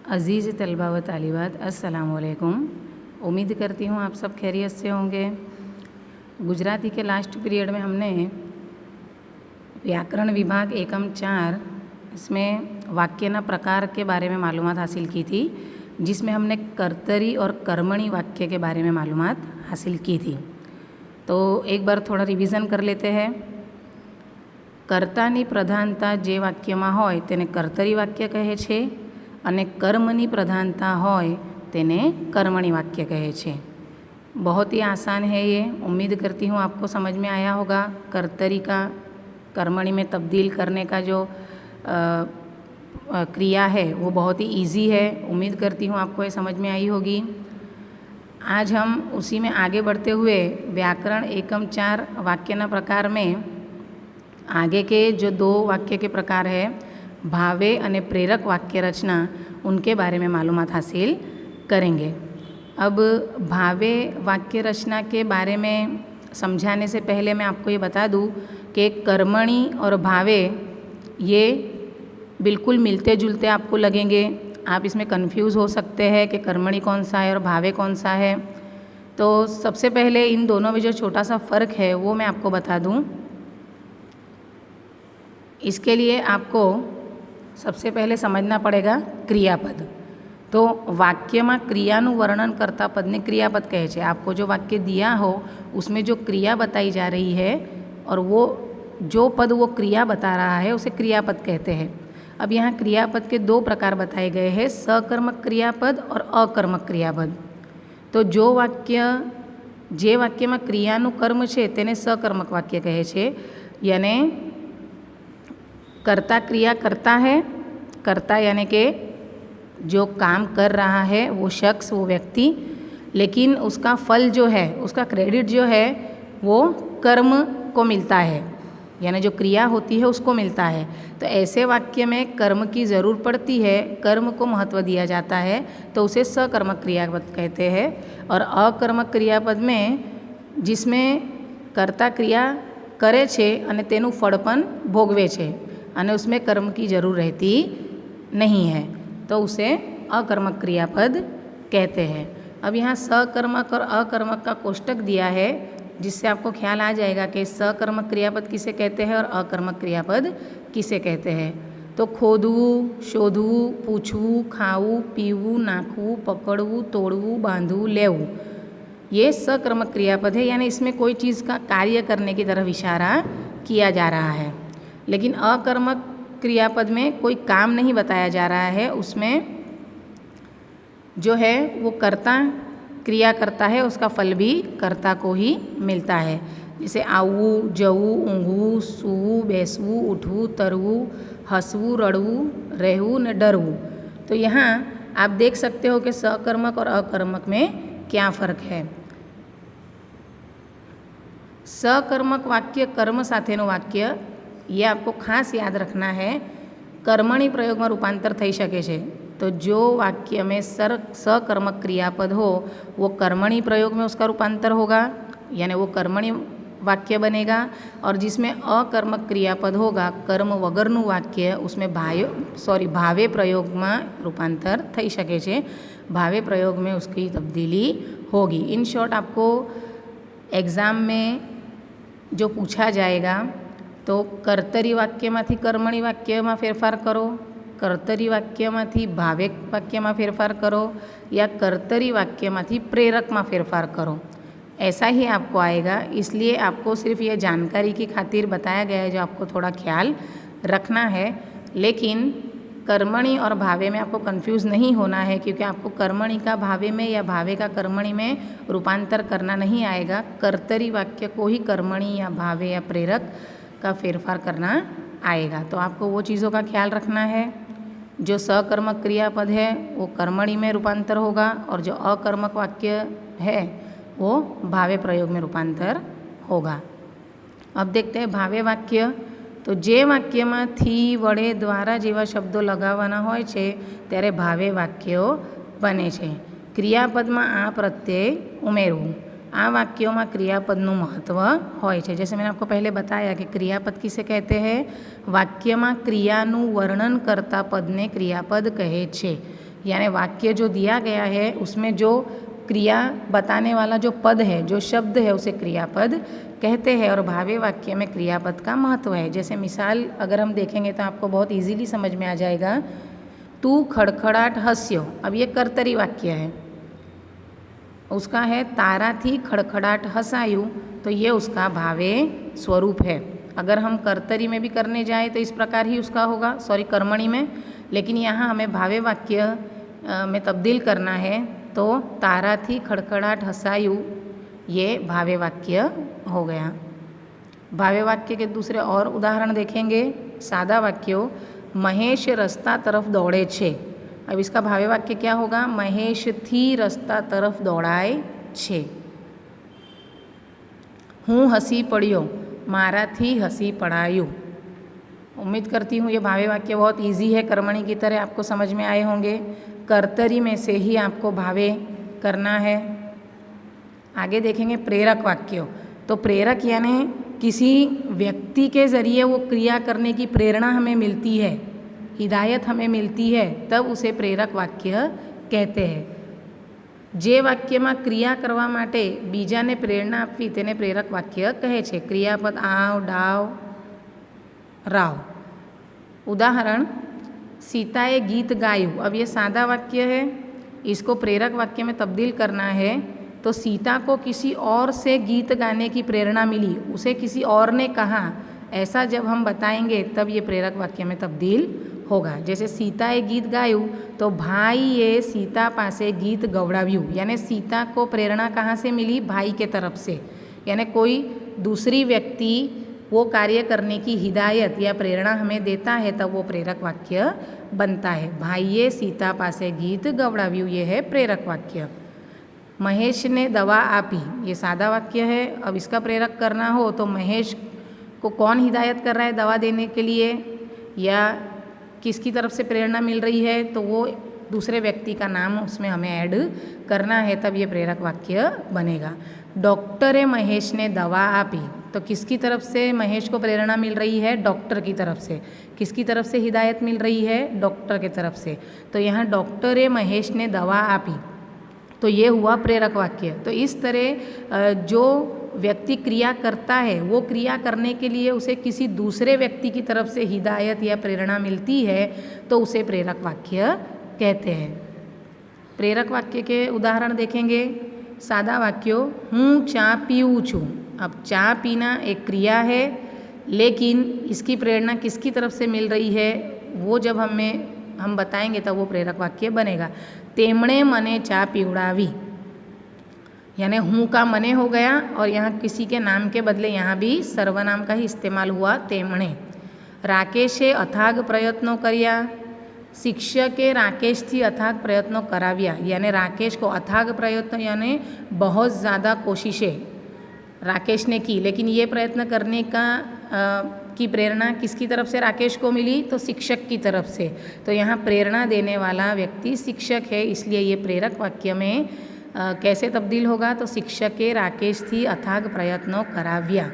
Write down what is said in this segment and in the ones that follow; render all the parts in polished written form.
अज़ीज़ तलबा व तालिबात अस्सलामु अलैकुम। उम्मीद करती हूँ आप सब खैरियत से होंगे। गुजराती के लास्ट पीरियड में हमने व्याकरण विभाग एकम 4 इसमें वाक्यना प्रकार के बारे में मालूमात हासिल की थी, जिसमें हमने कर्तरी और कर्मणी वाक्य के बारे में मालूमात हासिल की थी। तो एक बार थोड़ा रिवीज़न कर लेते हैं। कर्तानी प्रधानता जे वाक्यमां होय तेने कर्तरी वाक्य कहे छे અને કર્મની પ્રધાનતા હોય તેને કર્મણી वाक्य कहे छे। बहुत ही आसान है ये, उम्मीद करती हूँ आपको समझ में आया होगा। कर्तरी का कर्मणी में तब्दील करने का जो क्रिया है वो बहुत ही इजी है। उम्मीद करती हूँ आपको ये समझ में आई होगी। आज हम उसी में आगे बढ़ते हुए व्याकरण एकम 4 वाक्यना प्रकार में आगे के जो 2 वाक्य के प्रकार है भावे અને प्रेरक वाक्य रचना, उनके बारे में मालूमात हासिल करेंगे। अब भावे वाक्य रचना के बारे में समझाने से पहले मैं आपको ये बता दूँ कि कर्मणी और भावे ये बिल्कुल मिलते जुलते आपको लगेंगे। आप इसमें कंफ्यूज हो सकते हैं कि कर्मणी कौन सा है और भावे कौन सा है। तो सबसे पहले इन दोनों में जो छोटा सा फ़र्क है वो मैं आपको बता दूँ। इसके लिए आपको सबसे पहले समझना पड़ेगा क्रियापद। तो वाक्य में क्रियाનું वर्णन करता पद ने क्रियापद कहे छे। आपको जो वाक्य दिया हो उसमें जो क्रिया बताई जा रही है और वो जो पद वो क्रिया बता रहा है उसे क्रियापद कहते हैं। अब यहाँ क्रियापद के 2 प्रकार बताए गए हैं, सकर्मक क्रियापद और अकर्मक क्रियापद। तो जो वाक्य जे वाक्य में क्रियाનું कर्म है तेने सकर्मक वाक्य कहे छे, यानी कर्ता क्रिया करता है, कर्ता यानी कि जो काम कर रहा है वो शख्स, वो व्यक्ति, लेकिन उसका फल जो है, उसका क्रेडिट जो है वो कर्म को मिलता है, यानी जो क्रिया होती है उसको मिलता है। तो ऐसे वाक्य में कर्म की ज़रूर पड़ती है, कर्म को महत्व दिया जाता है, तो उसे सकर्मक क्रियापद कहते हैं। और अकर्मक क्रियापद में जिसमें कर्ता क्रिया करे छे અને તેનું ફળ પણ ભોગવે છે અને उसमें कर्म की ज़रूर रहती नहीं है, तो उसे अकर्मक क्रियापद कहते हैं। अब यहाँ सकर्मक और अकर्मक का कोष्टक दिया है, जिससे आपको ख्याल आ जाएगा कि सकर्मक क्रियापद किसे कहते हैं और अकर्मक क्रियापद किसे कहते हैं। तो खोदવું, શોધવું, પૂછવું, ખાવું, પીવું, નાખવું, પકડવું, તોડવું, બાંધવું, લેવું, ये सकर्मक क्रियापद है, यानी इसमें कोई चीज़ का कार्य करने की तरफ इशारा किया जा रहा है। लेकिन अकर्मक क्रियापद में कोई काम नहीं बताया जा रहा है, उसमें जो है वो कर्ता क्रिया करता है, उसका फल भी कर्ता को ही मिलता है। जैसे आवવું, जવું, ઊંઘવું, સૂવું, બેસવું, ઉઠવું, તરવું, હસવું, રડવું, રહેવું ને ડરવું। तो यहाँ आप देख सकते हो कि सकर्मक और अकर्मक में क्या फ़र्क है। सकर्मक वाक्य कर्म साथेનું वाक्य, ये आपको खास याद रखना है, कर्मणी प्रयोग में रूपांतर थई शके छे। तो जो वाक्य में सकर्मक क्रियापद हो वो कर्मणी प्रयोग में उसका रूपांतर होगा, यानी वो कर्मणी वाक्य बनेगा। और जिसमें अकर्मक क्रियापद होगा, कर्म वगरનું वाक्य, उसमें भावे प्रयोग में रूपांतर थई शके छे, भावे प्रयोग में उसकी तब्दीली होगी। इन शॉर्ट आपको एग्ज़ाम में जो पूछा जाएगा तो कर्तरी वाक्यमांथी कर्मणी वाक्य में फेरफार करो, कर्तरी वाक्यमांथी भावे वाक्य में फेरफार करो, या कर्तरी वाक्यमांथी प्रेरक में फेरफार करो, ऐसा ही आपको आएगा। इसलिए आपको सिर्फ ये जानकारी की खातिर बताया गया है, जो आपको थोड़ा ख्याल रखना है। लेकिन कर्मणी और भावे में आपको कंफ्यूज नहीं होना है, क्योंकि आपको कर्मणी का भावे में या भावे का कर्मणी में रूपांतर करना नहीं आएगा। कर्तरी वाक्य को ही कर्मणी या भावे या प्रेरक का फेरफार करना आएगा। तो आपको वो चीज़ों का ख्याल रखना है। जो सकर्मक क्रियापद है वो कर्मणी में रूपांतर होगा, और जो अकर्मक वाक्य है वो भावे प्रयोग में रूपांतर होगा। अब देखते हैं भावे वाक्य। तो जे वाक्य में थी, वड़े, द्वारा जेवा शब्दों लगावाना होय छे त्यारे भावे वाक्यो बने छे। क्रियापद में आ प्रत्यय उमेरवुं, आ वाक्यों में क्रियापदનું महत्व होय छे। जैसे मैंने आपको पहले बताया कि क्रियापद किसे कहते हैं, वाक्य में क्रियाનું वर्णन करता पद ने क्रियापद कहे छे। यानी वाक्य जो दिया गया है उसमें जो क्रिया बताने वाला जो पद है, जो शब्द है, उसे क्रियापद कहते हैं। और भावे वाक्य में क्रियापद का महत्व है। जैसे मिसाल अगर हम देखेंगे तो आपको बहुत इजीली समझ में आ जाएगा। तू खड़खड़ाट हंस्यो, अब ये कर्तरी वाक्य है, उसका है तारा थी खड़खड़ाट हंसायु, तो ये उसका भावे स्वरूप है। अगर हम कर्तरी में भी करने जाए तो इस प्रकार ही उसका होगा, कर्मणि में, लेकिन यहाँ हमें भावे वाक्य में तब्दील करना है, तो तारा थी खड़खड़ाट हंसायु ये भावे वाक्य हो गया। भावे वाक्य के दूसरे और उदाहरण देखेंगे। सादा वाक्यों, महेश रस्ता तरफ दौड़े छे, अब इसका भावे वाक्य क्या होगा? महेश थी रस्ता तरफ दौड़ाए छे। हूँ हंसी पड़ियो, मारा थी हंसी पड़ायु। उम्मीद करती हूँ ये भावे वाक्य बहुत इजी है, कर्मणि की तरह आपको समझ में आए होंगे। कर्तरी में से ही आपको भावे करना है। आगे देखेंगे प्रेरक वाक्यों। तो प्रेरक यानी किसी व्यक्ति के ज़रिए वो क्रिया करने की प्रेरणा हमें मिलती है, हिदायत हमें मिलती है, तब उसे प्रेरक वाक्य कहते हैं। જે વાક્યમાં ક્રિયા કરવા માટે બીજાને પ્રેરણા આપવી તેને પ્રેરક વાક્ય કહે છે। ક્રિયાપદ આવ, ડાવ, રાવ। उदाहरण, सीताए गीत गाયું। अब ये सादा वाक्य है, इसको प्रेरक वाक्य में तब्दील करना है। तो सीता को किसी और से गीत गाने की प्रेरणा मिली, उसे किसी और ने कहा, ऐसा जब हम बताएंगे तब ये प्रेरक वाक्य में तब्दील होगा। जैसे सीताए गीत गाયું तो भाईए सीता पासे गीत गवड़ाव्યું, यानी सीता को प्रेरणा कहाँ से मिली? भाई के तरफ से। यानी कोई दूसरी व्यक्ति वो कार्य करने की हिदायत या प्रेरणा हमें देता है तब वो प्रेरक वाक्य बनता है। भाईए सीता पासे गीत गवड़ाव्યું, ये है प्रेरक वाक्य। महेश ने दवा आपी, ये सादा वाक्य है। अब इसका प्रेरक करना हो तो महेश को कौन हिदायत कर रहा है दवा देने के लिए, या किसकी तरफ से प्रेरणा मिल रही है, तो वो दूसरे व्यक्ति का नाम उसमें हमें ऐड करना है, तब ये प्रेरक वाक्य बनेगा। डॉक्टरे महेश ने दवा आपी, तो किसकी तरफ से महेश को प्रेरणा मिल रही है? डॉक्टर की तरफ से। किसकी तरफ से हिदायत मिल रही है? डॉक्टर की तरफ से। तो यहाँ डॉक्टरे महेश ने दवा आपी, तो ये हुआ प्रेरक वाक्य। तो इस तरह जो व्यक्ति क्रिया करता है वो क्रिया करने के लिए उसे किसी दूसरे व्यक्ति की तरफ से हिदायत या प्रेरणा मिलती है तो उसे प्रेरक वाक्य कहते हैं। प्रेरक वाक्य के उदाहरण देखेंगे। सादा वाक्यों, हूँ चा पीऊँ छूँ। अब चा पीना एक क्रिया है, लेकिन इसकी प्रेरणा किसकी तरफ से मिल रही है वो जब हम बताएंगे तब वो प्रेरक वाक्य बनेगा। तेमणे मने चा पीवड़ावी, यानी हूँ का मने हो गया और यहाँ किसी के नाम के बदले यहाँ भी सर्वनाम का ही इस्तेमाल हुआ, तेमणे। राकेशे अथाग प्रयत्नों कर्या, शिक्षके राकेश थी अथाग प्रयत्नों कराव्या, यानी राकेश को अथाग प्रयत्न यानी बहुत ज़्यादा कोशिशें राकेश ने की, लेकिन ये प्रयत्न करने की प्रेरणा किसकी तरफ से राकेश को मिली? तो शिक्षक की तरफ से। तो यहाँ प्रेरणा देने वाला व्यक्ति शिक्षक है, इसलिए ये प्रेरक वाक्य में कैसे तब्दील होगा? तो शिक्षके राकेश थी अथाग प्रयत्नों कराव्या।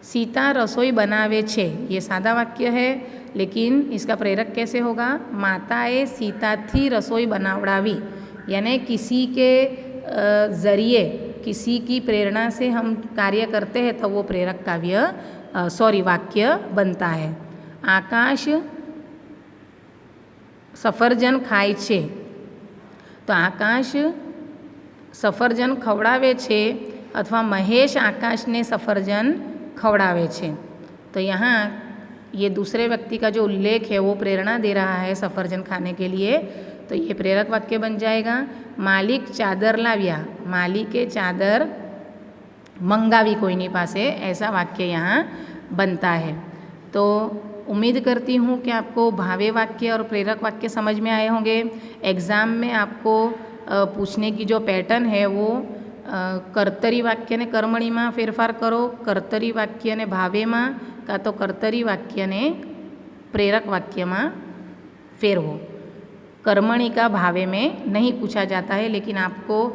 सीता रसोई बनावे छे, ये सादा वाक्य है, लेकिन इसका प्रेरक कैसे होगा? माताए सीता थी रसोई बनावड़ावी, यानी किसी के ज़रिए किसी की प्रेरणा से हम कार्य करते हैं तो वो प्रेरक वाक्य बनता है। आकाश सफरजन खाय छे, तो आकाश सफरजन खवड़ावे छे अथवा महेश आकाश ने सफरजन खवड़ावे छे। तो यहाँ ये दूसरे व्यक्ति का जो उल्लेख है वो प्रेरणा दे रहा है सफरजन खाने के लिए, तो ये प्रेरक वाक्य बन जाएगा। मालिक चादर लाव्या, मालिके चादर मंगावी कोईनी पासे, ऐसा वाक्य यहाँ बनता है। तो उम्मीद करती हूँ कि आपको भावे वाक्य और प्रेरक वाक्य समझ में आए होंगे। एग्ज़ाम में आपको पूछने की जो पैटर्न है वो कर्तरी वाक्य ने कर्मणि में फेरफार करो, कर्तरी वाक्य ने भावे में, का तो कर्तरी वाक्य ने प्रेरक वाक्य में फेरवो। कर्मणि का भावे में नहीं पूछा जाता है, लेकिन आपको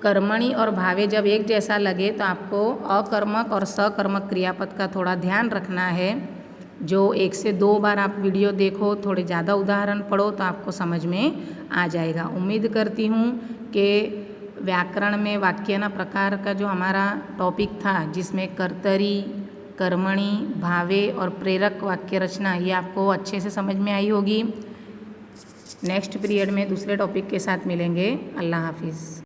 कर्मणि और भावे जब एक जैसा लगे तो आपको अकर्मक और सकर्मक क्रियापद का थोड़ा ध्यान रखना है। जो 1 से 2 बार आप वीडियो देखो, थोड़े ज़्यादा उदाहरण पढ़ो तो आपको समझ में आ जाएगा। उम्मीद करती हूँ कि व्याकरण में वाक्यना प्रकार का जो हमारा टॉपिक था, जिसमें कर्तरी, कर्मणि, भावे और प्रेरक वाक्य रचना, ये आपको अच्छे से समझ में आई होगी। नेक्स्ट पीरियड में दूसरे टॉपिक के साथ मिलेंगे। अल्लाह हाफिज़।